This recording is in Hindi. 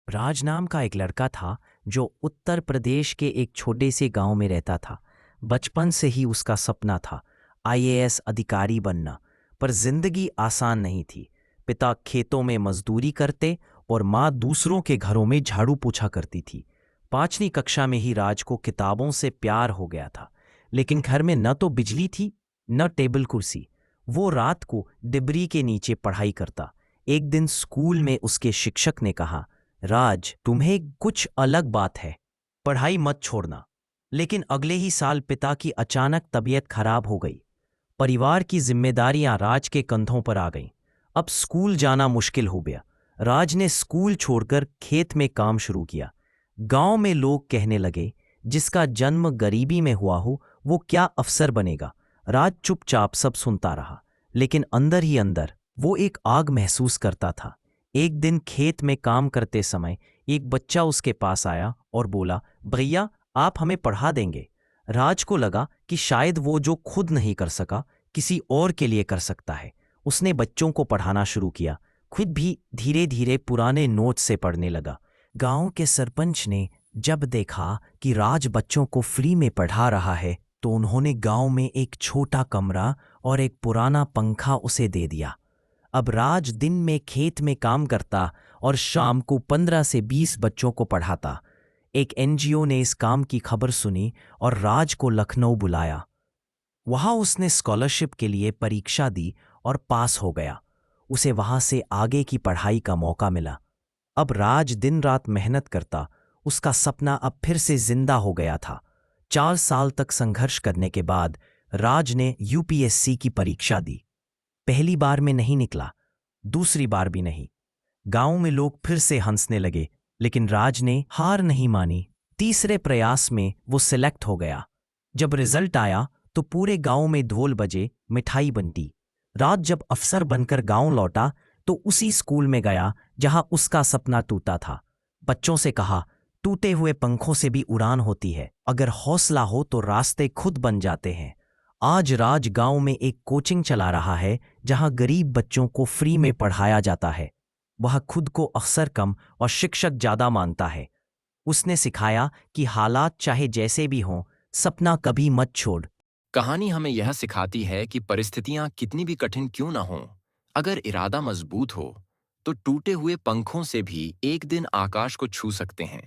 राज नाम का एक लड़का था जो उत्तर प्रदेश के एक छोटे से गांव में रहता था। बचपन से ही उसका सपना था आईएएस अधिकारी बनना। पर जिंदगी आसान नहीं थी। पिता खेतों में मजदूरी करते और माँ दूसरों के घरों में झाड़ू पोछा करती थी। 5वीं कक्षा में ही राज को किताबों से प्यार हो गया था। लेकिन घर में न तो बिजली थी न टेबल कुर्सी। वो रात को डिबरी के नीचे पढ़ाई करता। एक दिन स्कूल में उसके शिक्षक ने कहा, राज, तुम्हें कुछ अलग बात है, पढ़ाई मत छोड़ना। लेकिन अगले ही साल पिता की अचानक तबीयत खराब हो गई। परिवार की जिम्मेदारियां राज के कंधों पर आ गईं। अब स्कूल जाना मुश्किल हो गया। राज ने स्कूल छोड़कर खेत में काम शुरू किया। गांव में लोग कहने लगे, जिसका जन्म गरीबी में हुआ हो वो क्या अफसर बनेगा। राज चुपचाप सब सुनता रहा, लेकिन अंदर ही अंदर वो एक आग महसूस करता था। एक दिन खेत में काम करते समय एक बच्चा उसके पास आया और बोला, भैया, आप हमें पढ़ा देंगे। राज को लगा कि शायद वो जो खुद नहीं कर सका किसी और के लिए कर सकता है। उसने बच्चों को पढ़ाना शुरू किया, खुद भी धीरे धीरे पुराने नोट से पढ़ने लगा। गांव के सरपंच ने जब देखा कि राज बच्चों को फ्री में पढ़ा रहा है तो उन्होंने गांव में एक छोटा कमरा और एक पुराना पंखा उसे दे दिया। अब राज दिन में खेत में काम करता और शाम को 15 से 20 बच्चों को पढ़ाता। एक एनजीओ ने इस काम की खबर सुनी और राज को लखनऊ बुलाया। वहां उसने स्कॉलरशिप के लिए परीक्षा दी और पास हो गया। उसे वहां से आगे की पढ़ाई का मौका मिला। अब राज दिन रात मेहनत करता। उसका सपना अब फिर से जिंदा हो गया था। 4 साल तक संघर्ष करने के बाद राज ने यूपीएससी की परीक्षा दी। पहली बार में नहीं निकला, दूसरी बार भी नहीं। गांव में लोग फिर से हंसने लगे, लेकिन राज ने हार नहीं मानी। तीसरे प्रयास में वो सिलेक्ट हो गया। जब रिजल्ट आया तो पूरे गांव में ढोल बजे, मिठाई बंटी। राज जब अफसर बनकर गांव लौटा तो उसी स्कूल में गया जहां उसका सपना टूटा था। बच्चों से कहा, टूटे हुए पंखों से भी उड़ान होती है, अगर हौसला हो तो रास्ते खुद बन जाते हैं। आज राज गांव में एक कोचिंग चला रहा है जहां गरीब बच्चों को फ्री में पढ़ाया जाता है। वह खुद को अफसर कम और शिक्षक ज्यादा मानता है। उसने सिखाया कि हालात चाहे जैसे भी हों, सपना कभी मत छोड़। कहानी हमें यह सिखाती है कि परिस्थितियां कितनी भी कठिन क्यों ना हों, अगर इरादा मजबूत हो तो टूटे हुए पंखों से भी एक दिन आकाश को छू सकते हैं।